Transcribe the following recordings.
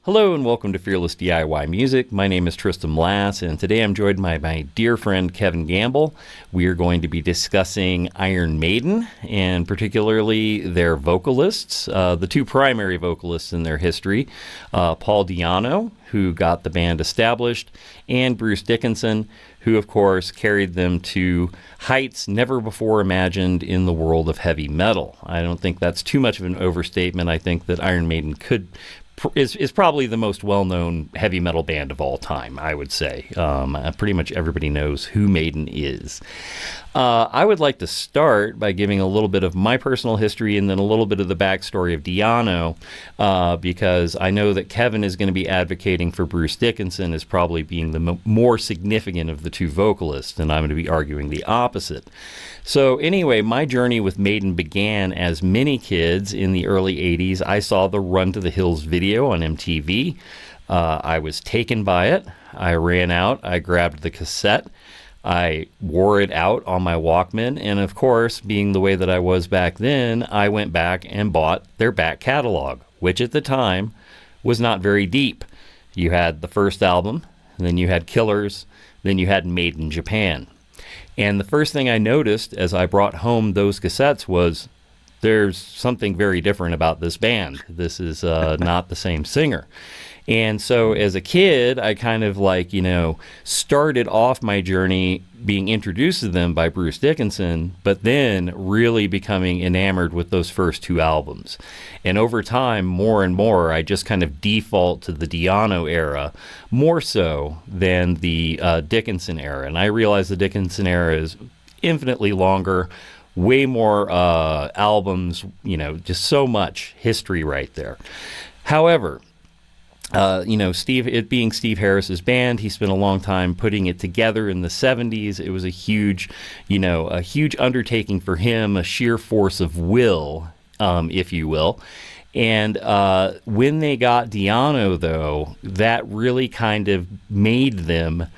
Hello and welcome to Fearless DIY Music. My name is Tristan Lass, and today I'm joined by my dear friend Kevin Gamble. We are going to be discussing Iron Maiden, and particularly their vocalists, the two primary vocalists in their history, Paul Di'Anno, who got the band established, and Bruce Dickinson, who of course carried them to heights never before imagined in the world of heavy metal. I don't think that's too much of an overstatement. I think that Iron Maiden is probably the most well-known heavy metal band of all time, I would say. Pretty much everybody knows who Maiden is. I would like to start by giving a little bit of my personal history and then a little bit of the backstory of Di'Anno, because I know that Kevin is going to be advocating for Bruce Dickinson as probably being the more significant of the two vocalists, and I'm going to be arguing the opposite. So anyway, my journey with Maiden began as many kids in the early 80s. I saw the Run to the Hills video on MTV. I was taken by it. I ran out. I grabbed the cassette. I wore it out on my Walkman. And of course, being the way that I was back then, I went back and bought their back catalog, which at the time was not very deep. You had the first album, then you had Killers, then you had Made in Japan. And the first thing I noticed as I brought home those cassettes was there's something very different about this band. This is not the same singer. And so as a kid, I kind of started off my journey being introduced to them by Bruce Dickinson, but then really becoming enamored with those first two albums. And over time, more and more, I just kind of default to the Di'Anno era more so than the Dickinson era. And I realize the Dickinson era is infinitely longer, way more albums, just so much history right there. However, it being Steve Harris's band, he spent a long time putting it together in the 70s. It was a huge undertaking for him, a sheer force of will, if you will. And when they got Di'Anno, though, that really kind of made them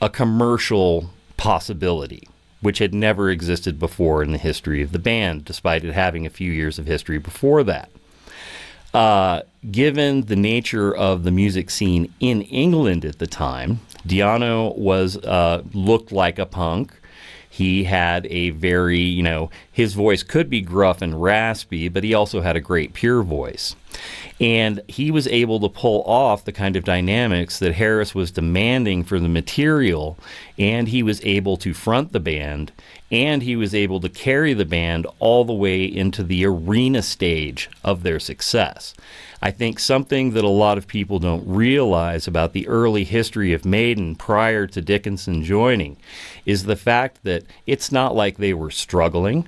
a commercial possibility, which had never existed before in the history of the band, despite it having a few years of history before that. Given the nature of the music scene in England at the time, Di'Anno looked like a punk. He had a very, his voice could be gruff and raspy, but he also had a great pure voice. And he was able to pull off the kind of dynamics that Harris was demanding for the material, and he was able to front the band, and he was able to carry the band all the way into the arena stage of their success. I think something that a lot of people don't realize about the early history of Maiden prior to Dickinson joining is the fact that it's not like they were struggling.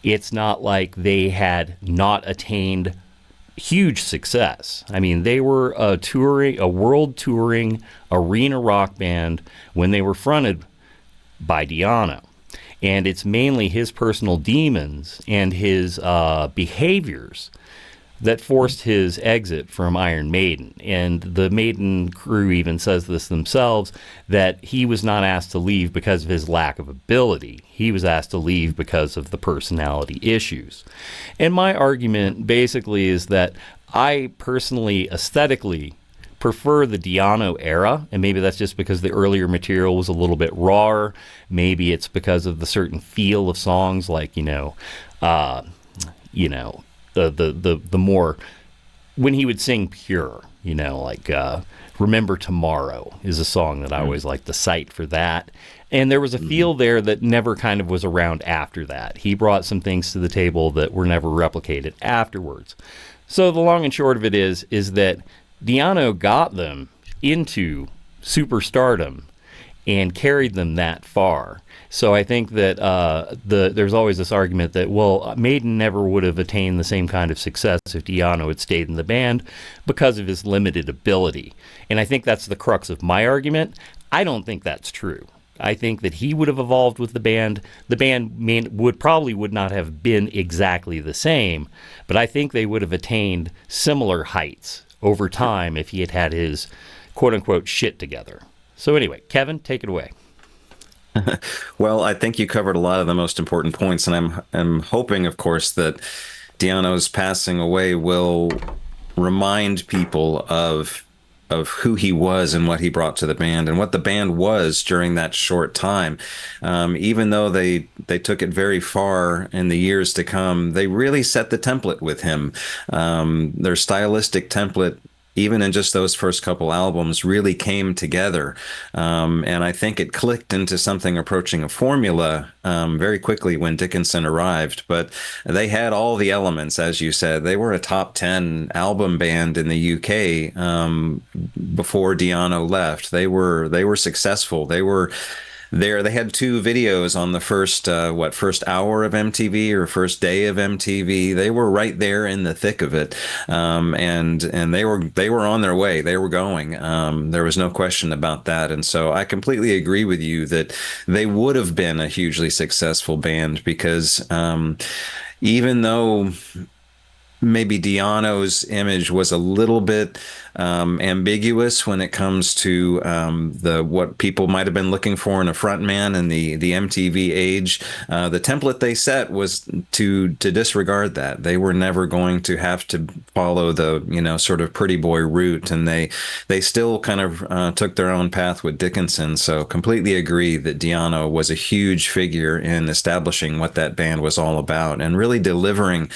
It's not like they had not attained huge success. I mean, they were a world touring arena rock band when they were fronted by Di'Anno. And it's mainly his personal demons and his behaviors that forced his exit from Iron Maiden. And the Maiden crew even says this themselves, that he was not asked to leave because of his lack of ability. He was asked to leave because of the personality issues. And my argument basically is that I personally, aesthetically, prefer the Di'Anno era, and maybe that's just because the earlier material was a little bit rawer. Maybe it's because of the certain feel of songs, like the more when he would sing pure, Remember Tomorrow is a song that I always like to cite for that. And there was a feel there that never kind of was around after that. He brought some things to the table that were never replicated afterwards. So the long and short of it is that Di'Anno got them into superstardom and carried them that far. So I think that there's always this argument that, well, Maiden never would have attained the same kind of success if Di'Anno had stayed in the band because of his limited ability. And I think that's the crux of my argument. I don't think that's true. I think that he would have evolved with the band. The band would not have been exactly the same, but I think they would have attained similar heights over time if he had had his quote-unquote shit together. So anyway, Kevin, take it away. Well, I think you covered a lot of the most important points, and I'm hoping, of course, that Di'Anno's passing away will remind people of who he was and what he brought to the band and what the band was during that short time. Even though they took it very far in the years to come, they really set the template with him. Their stylistic template, even in just those first couple albums, really came together. And I think it clicked into something approaching a formula very quickly when Dickinson arrived. But they had all the elements, as you said. They were a top 10 album band in the UK before Di'Anno left. They were successful. They were there. They had two videos on the first hour of MTV or first day of MTV. They were right there in the thick of it, and they were on their way. They were going. There was no question about that. And so I completely agree with you that they would have been a hugely successful band because even though maybe Di'Anno's image was a little bit ambiguous when it comes to the what people might have been looking for in a frontman in the MTV age. The template they set was to disregard that. They were never going to have to follow the sort of pretty boy route, and they still kind of took their own path with Dickinson. So completely agree that Di'Anno was a huge figure in establishing what that band was all about and really delivering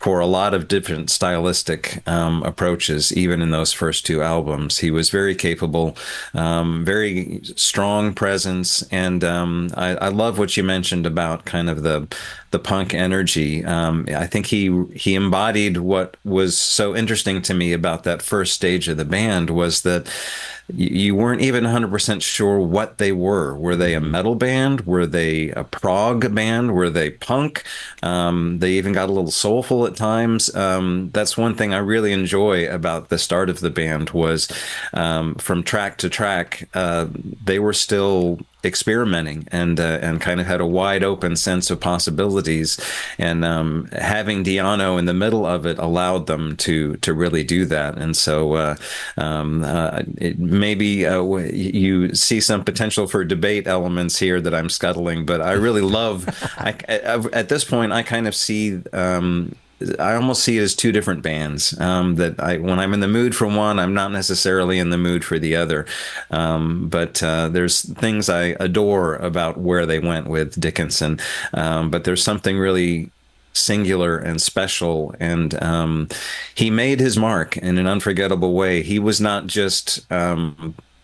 for a lot of different stylistic approaches, even in those first two albums. He was very capable, very strong presence, and I love what you mentioned about kind of the punk energy. I think he embodied what was so interesting to me about that first stage of the band was that you weren't even 100% sure what they were. Were they a metal band? Were they a prog band? Were they punk? They even got a little soulful at times. That's one thing I really enjoy about the start of the band was from track to track, they were still experimenting and kind of had a wide open sense of possibilities, and having Di'Anno in the middle of it allowed them to really do that. And so maybe you see some potential for debate elements here that I'm scuttling, but I really love at this point I kind of see I almost see it as two different bands. That when I'm in the mood for one, I'm not necessarily in the mood for the other. But there's things I adore about where they went with Dickinson. But there's something really singular and special, and he made his mark in an unforgettable way. He was not just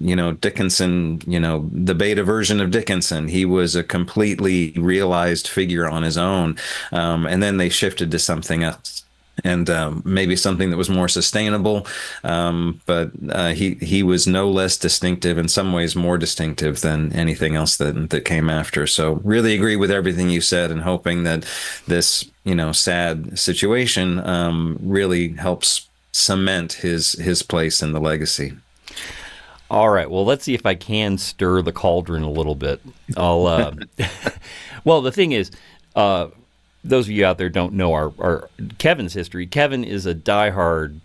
Dickinson, the beta version of Dickinson. He was a completely realized figure on his own. And then they shifted to something else, and maybe something that was more sustainable. But he was no less distinctive, in some ways more distinctive than anything else that came after. So really agree with everything you said, and hoping that this, sad situation really helps cement his place in the legacy. All right. Well, let's see if I can stir the cauldron a little bit. I'll. Well, the thing is, those of you out there don't know our Kevin's history. Kevin is a diehard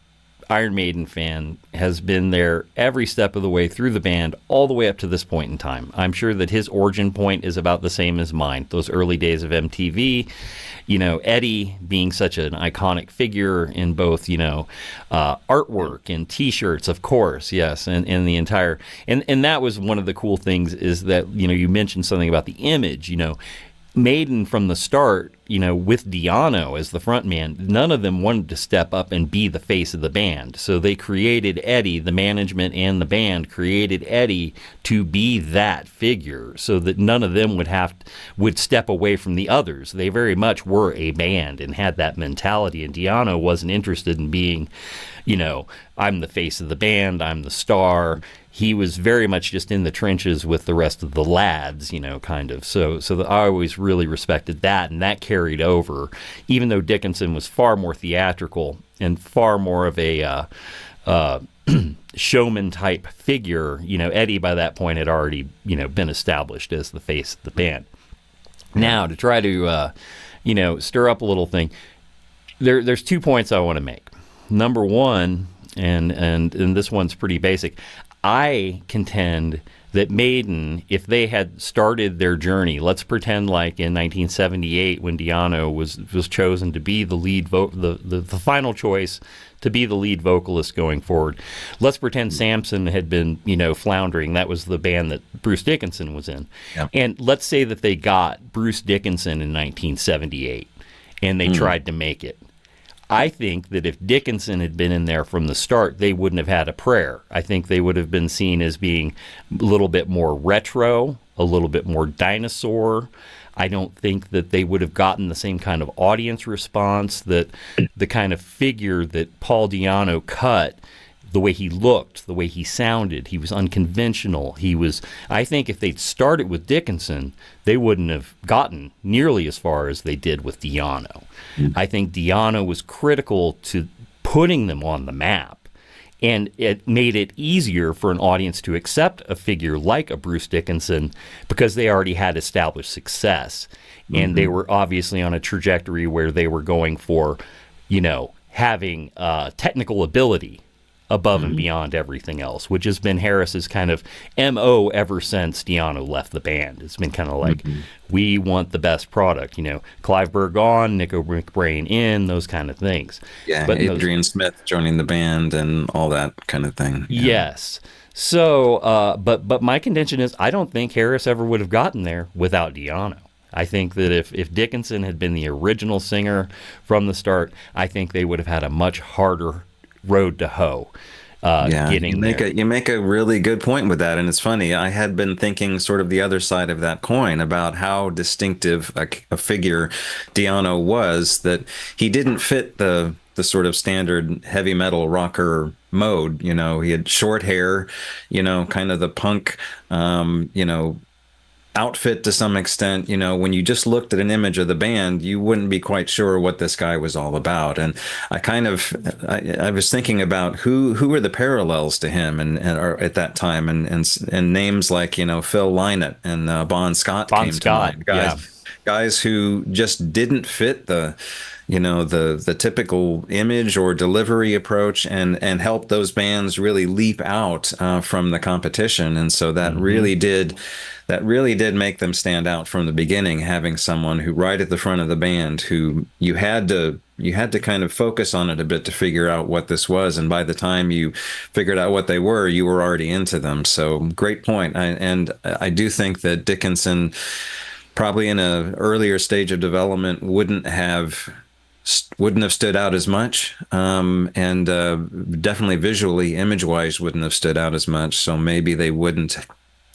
Iron Maiden fan, has been there every step of the way through the band, all the way up to this point in time. I'm sure that his origin point is about the same as mine. Those early days of MTV, Eddie being such an iconic figure in both, artwork and T-shirts, of course, yes, and the entire, and that was one of the cool things is that, you mentioned something about the image, Maiden from the start, with Di'Anno as the front man, none of them wanted to step up and be the face of the band. So they created Eddie, the management and the band created Eddie to be that figure so that none of them would step away from the others. They very much were a band and had that mentality. And Di'Anno wasn't interested in being, I'm the face of the band, I'm the star. He was very much just in the trenches with the rest of the lads, kind of. So I always really respected that, and that carried over, even though Dickinson was far more theatrical and far more of a showman type figure. Eddie by that point had already, been established as the face of the band. Now, to try to, stir up a little thing, there's 2 points I want to make. Number one, and this one's pretty basic. I contend that Maiden, if they had started their journey, let's pretend like in 1978 when Di'Anno was chosen to be the lead the final choice to be the lead vocalist going forward. Let's pretend Samson had been, floundering. That was the band that Bruce Dickinson was in. Yeah. And let's say that they got Bruce Dickinson in 1978 and they tried to make it. I think that if Dickinson had been in there from the start, they wouldn't have had a prayer. I think they would have been seen as being a little bit more retro, a little bit more dinosaur. I don't think that they would have gotten the same kind of audience response, that the kind of figure that Paul Di'Anno cut, the way he looked, the way he sounded, he was unconventional. I think if they'd started with Dickinson, they wouldn't have gotten nearly as far as they did with Di'Anno. I think Di'Anno was critical to putting them on the map. And it made it easier for an audience to accept a figure like a Bruce Dickinson because they already had established success. And they were obviously on a trajectory where they were going for, having technical ability above and beyond everything else, which has been Harris's kind of MO ever since Di'Anno left the band. It's been kind of like, we want the best product, Clive Burr on, Nico McBrain in, those kind of things. Yeah, but Adrian Smith joining the band and all that kind of thing. Yeah. Yes. So, but my contention is I don't think Harris ever would have gotten there without Di'Anno. I think that if Dickinson had been the original singer from the start, I think they would have had a much harder road to hoe. You make a really good point with that, and it's funny. I had been thinking sort of the other side of that coin about how distinctive a figure Di'Anno was. That he didn't fit the sort of standard heavy metal rocker mode. He had short hair, kind of the punk, outfit to some extent. When you just looked at an image of the band, you wouldn't be quite sure what this guy was all about. And I was thinking about who were the parallels to him and at that time, and names like Phil Lynott and Bon Scott came to mind. Guys who just didn't fit the typical image or delivery approach, and help those bands really leap out from the competition. And so that really did make them stand out from the beginning, having someone who right at the front of the band who you had to kind of focus on it a bit to figure out what this was. And by the time you figured out what they were, you were already into them. So great point. I do think that Dickinson, probably in an earlier stage of development, wouldn't have stood out as much, and definitely visually, image-wise, wouldn't have stood out as much. So maybe they wouldn't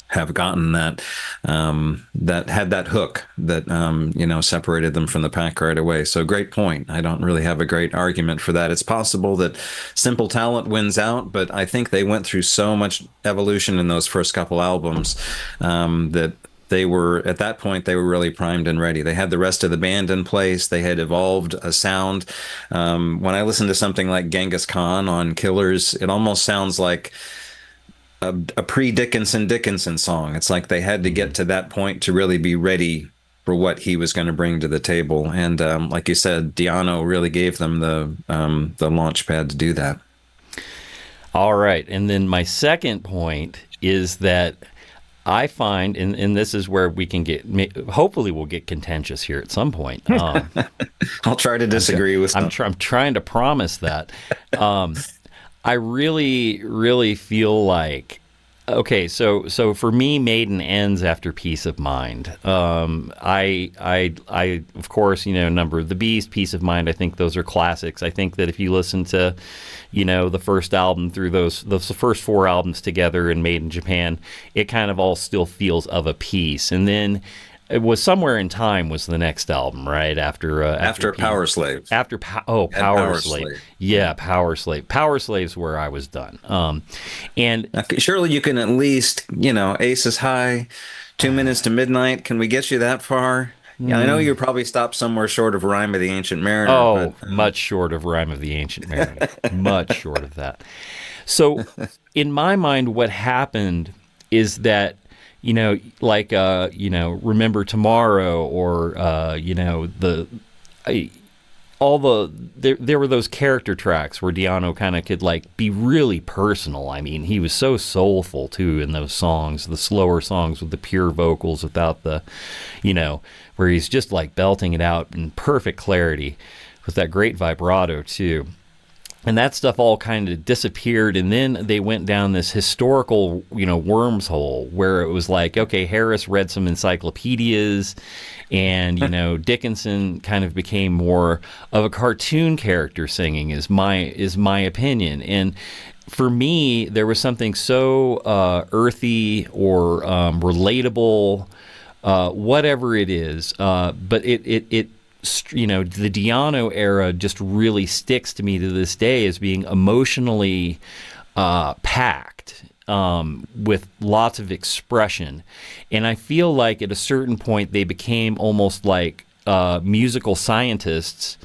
have gotten that had that hook that separated them from the pack right away. So great point. I don't really have a great argument for that. It's possible that simple talent wins out, but I think they went through so much evolution in those first couple albums that they were, at that point, they were really primed and ready. They had the rest of the band in place. They had evolved a sound. When I listen to something like Genghis Khan on Killers, it almost sounds like a pre-Dickinson song. It's like they had to get to that point to really be ready for what he was going to bring to the table. And like you said, Di'Anno really gave them the launch pad to do that. All right. And then my second point is that I find, and this is where we can hopefully we'll get contentious here at some point. I'll try to disagree with I'm trying to promise that. I really, really feel like, okay, so for me, Maiden ends after Peace of Mind. I of course, Number of the Beast, Peace of Mind, I think those are classics. I think that if you listen to, the first album through those first four albums together in Made in Japan, it kind of all still feels of a piece. And then it was Somewhere in Time was the next album, right? After Power Slave. Power Slave. Yeah, Power Slave. Power Slave's where I was done. And surely you can at least, Aces High, 2 Minutes to Midnight. Can we get you that far? Yeah, I know you probably stopped somewhere short of Rime of the Ancient Mariner. Oh, but, much short of Rime of the Ancient Mariner. Much short of that. So, in my mind, what happened is that, Remember Tomorrow, or, there were those character tracks where Di'Anno kind of could like be really personal. I mean, he was so soulful too in those songs, the slower songs with the pure vocals without the, where he's just like belting it out in perfect clarity with that great vibrato too. And that stuff all kind of disappeared, and then they went down this historical, worms hole where it was like, okay, Harris read some encyclopedias, and Dickinson kind of became more of a cartoon character singing, is my opinion. And for me, there was something so earthy or relatable, whatever it is, but it the Di'Anno era just really sticks to me to this day as being emotionally packed with lots of expression. And I feel like at a certain point they became almost like musical scientists,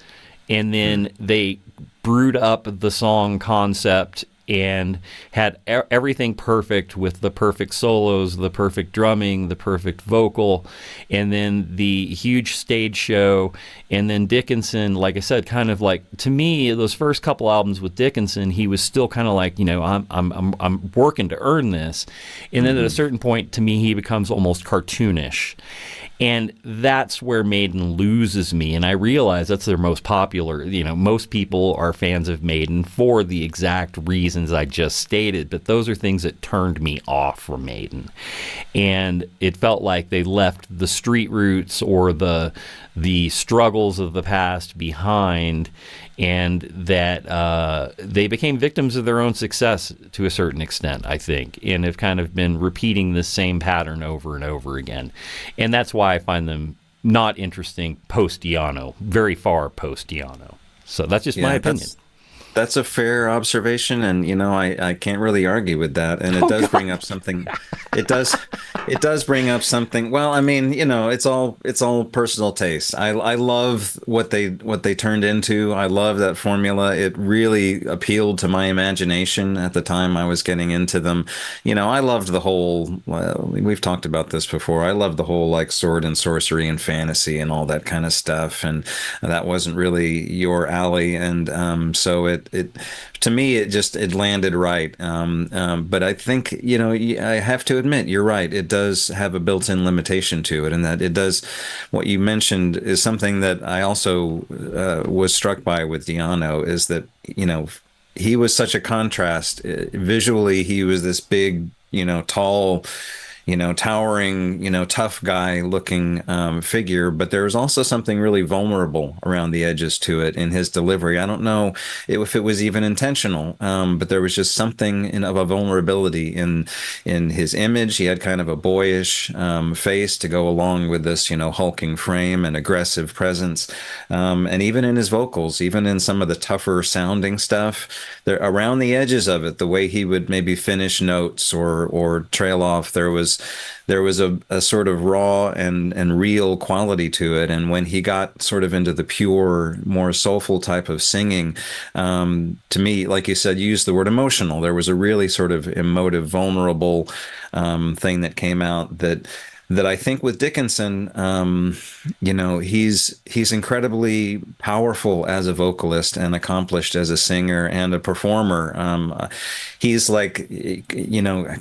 and then they brewed up the song concept and had everything perfect with the perfect solos, the perfect drumming, the perfect vocal, and then the huge stage show. And then Dickinson, like I said, kind of like, to me, those first couple albums with Dickinson, he was still kind of like, I'm working to earn this. And then at a certain point, to me, he becomes almost cartoonish. And that's where Maiden loses me. And I realize that's their most popular, most people are fans of Maiden for the exact reasons I just stated. But those are things that turned me off from Maiden. And it felt like they left the street roots or the struggles of the past behind, and that they became victims of their own success to a certain extent, I think, and have kind of been repeating the same pattern over and over again. And that's why I find them not interesting post-Di'Anno, very far post-Di'Anno. So that's just my opinion. That's a fair observation, and I can't really argue with that. And it does bring up something. It does bring up something. Well, I mean, it's all personal taste. I love what they turned into. I love that formula. It really appealed to my imagination at the time I was getting into them. I loved the whole. Well, we've talked about this before. I loved the whole like sword and sorcery and fantasy and all that kind of stuff, and that wasn't really your alley. And so it to me it landed right, but I think I have to admit you're right, it does have a built-in limitation to it, and that it does, what you mentioned is something that I also was struck by with Di'Anno, is that he was such a contrast. Visually he was this big, tall, towering, tough guy looking figure, but there was also something really vulnerable around the edges to it in his delivery. I don't know if it was even intentional, but there was just something of a vulnerability in his image. He had kind of a boyish face to go along with this, hulking frame and aggressive presence, and even in his vocals, even in some of the tougher sounding stuff, there around the edges of it, the way he would maybe finish notes or trail off, there was a sort of raw and real quality to it. And when he got sort of into the pure, more soulful type of singing, to me, like you said, you used the word emotional. There was a really sort of emotive, vulnerable thing that came out that I think with Dickinson, he's incredibly powerful as a vocalist and accomplished as a singer and a performer. He's like,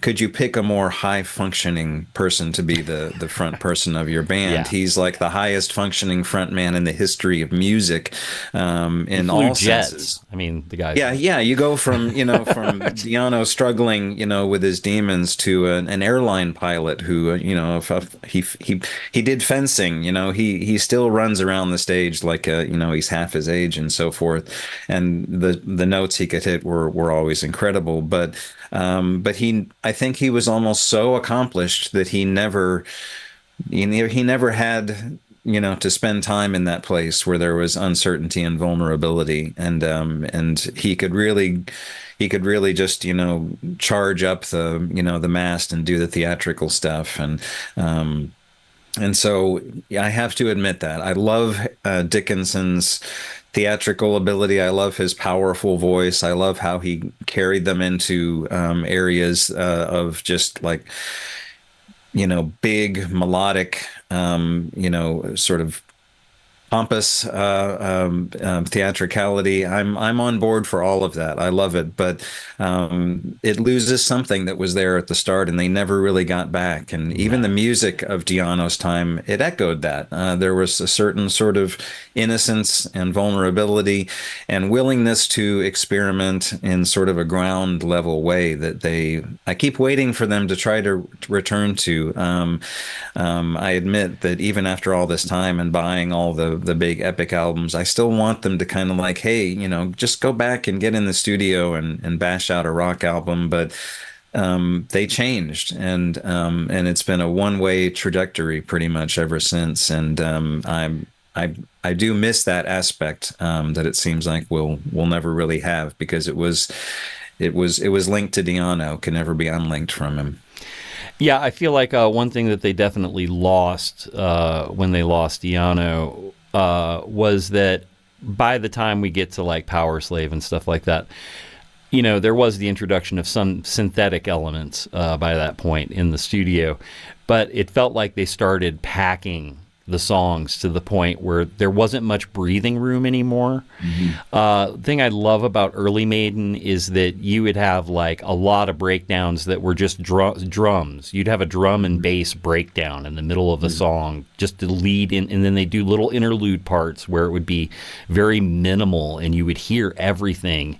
could you pick a more high functioning person to be the front person of your band? Yeah. He's like the highest functioning front man in the history of music, in all senses. I mean, the guy. Yeah. You go from, from Di'Anno struggling, with his demons to an airline pilot who, he did fencing, he still runs around the stage like he's half his age and so forth, and the notes he could hit were always incredible, but I think he was almost so accomplished that he never had to spend time in that place where there was uncertainty and vulnerability, and he could really just charge up the mast and do the theatrical stuff, and so I have to admit that I love Dickinson's theatrical ability. I love his powerful voice. I love how he carried them into areas of just like big melodic, sort of pompous theatricality. I'm on board for all of that. I love it, but it loses something that was there at the start, and they never really got back. And even the No. music of Di'Anno's time, it echoed that. There was a certain sort of innocence and vulnerability and willingness to experiment in sort of a ground level way that I keep waiting for them to try to return to. I admit that even after all this time and buying all the big epic albums, I still want them to kind of like, hey, just go back and get in the studio and bash out a rock album. But they changed, and it's been a one-way trajectory pretty much ever since. And I do miss that aspect that it seems like we'll never really have, because it was linked to Di'Anno, can never be unlinked from him. Yeah, I feel like one thing that they definitely lost when they lost Di'Anno was that by the time we get to like Power Slave and stuff like that, there was the introduction of some synthetic elements by that point in the studio, but it felt like they started packing the songs to the point where there wasn't much breathing room anymore. The thing I love about early Maiden is that you would have like a lot of breakdowns that were just drums. You'd have a drum and bass breakdown in the middle of a song just to lead in, and then they do little interlude parts where it would be very minimal and you would hear everything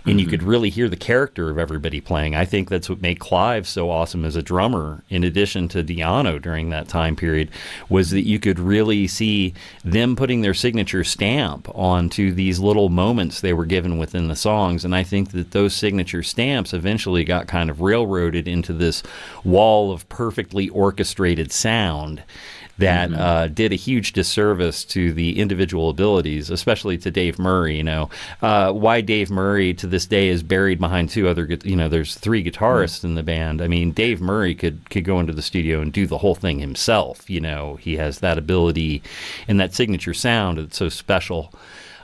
and you could really hear the character of everybody playing. I think that's what made Clive so awesome as a drummer, in addition to Di'Anno during that time period, was that you could really see them putting their signature stamp onto these little moments they were given within the songs. And I think that those signature stamps eventually got kind of railroaded into this wall of perfectly orchestrated sound that did a huge disservice to the individual abilities, especially to Dave Murray. Why Dave Murray to this day is buried behind two other, there's three guitarists in the band. I mean, Dave Murray could go into the studio and do the whole thing himself. He has that ability and that signature sound that's so special.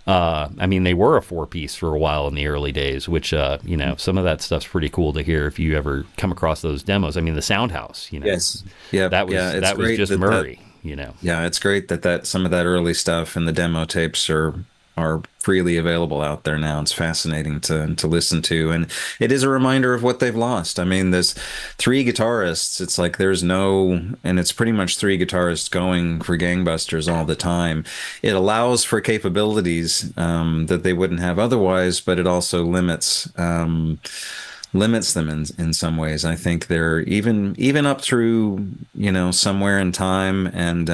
They were a four-piece for a while in the early days, which, some of that stuff's pretty cool to hear if you ever come across those demos. I mean, the Soundhouse, Yes. Yeah. that was It's that was great just that Murray. Yeah, it's great that some of that early stuff and the demo tapes are freely available out there now. It's fascinating to listen to, and it is a reminder of what they've lost. I mean, there's three guitarists. It's like and it's pretty much three guitarists going for gangbusters all the time. It allows for capabilities that they wouldn't have otherwise, but it also limits them in some ways. I think they're even up through Somewhere in Time, and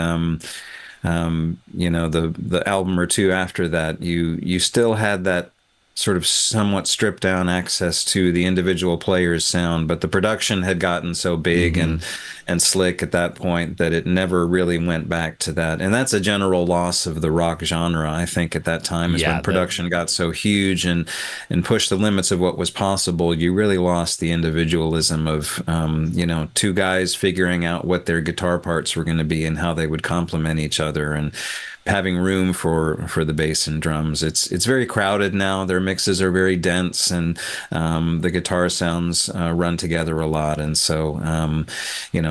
the album or two after that, you still had that sort of somewhat stripped down access to the individual player's sound, but the production had gotten so big and slick at that point that it never really went back to that. And that's a general loss of the rock genre, I think, at that time, is when production got so huge and pushed the limits of what was possible. You really lost the individualism of two guys figuring out what their guitar parts were going to be and how they would complement each other, and having room for the bass and drums. It's very crowded now. Their mixes are very dense, and the guitar sounds run together a lot. And so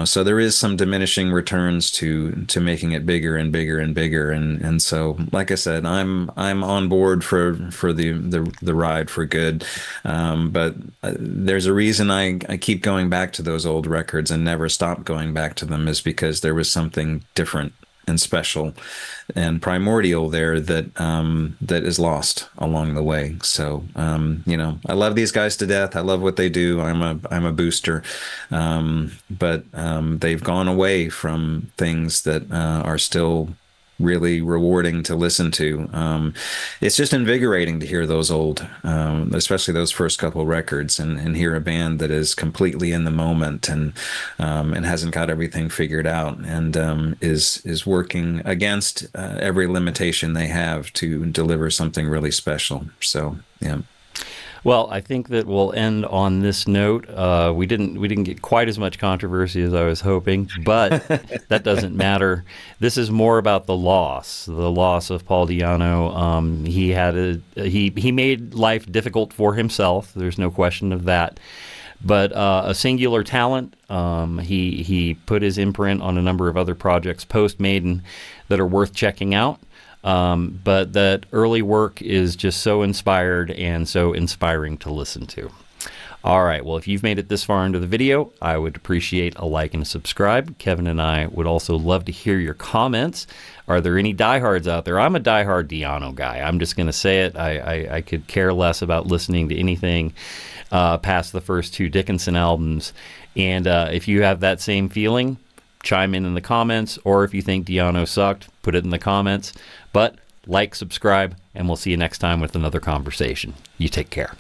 so there is some diminishing returns to making it bigger and bigger and bigger. And so, like I said, I'm on board for the ride for good. But there's a reason I keep going back to those old records and never stop going back to them, is because there was something different and special and primordial there that is lost along the way. So I love these guys to death. I love what they do. I'm a booster, but they've gone away from things that are still really rewarding to listen to. It's just invigorating to hear those old, especially those first couple records, and hear a band that is completely in the moment and hasn't got everything figured out, and is working against every limitation they have to deliver something really special. So yeah. Well, I think that we'll end on this note. We didn't get quite as much controversy as I was hoping, but that doesn't matter. This is more about the loss of Paul Di'Anno. He made life difficult for himself. There's no question of that. But a singular talent. He put his imprint on a number of other projects post Maiden that are worth checking out. but that early work is just so inspired and so inspiring to listen to. All right, well, if you've made it this far into the video, I would appreciate a like and a subscribe. Kevin and I would also love to hear your comments. Are there any diehards out there? I'm a diehard Di'Anno guy. I'm just going to say it. I could care less about listening to anything past the first 2 Dickinson albums. And if you have that same feeling, chime in the comments. Or if you think Di'Anno sucked, put it in the comments. But like, subscribe, and we'll see you next time with another conversation. You take care.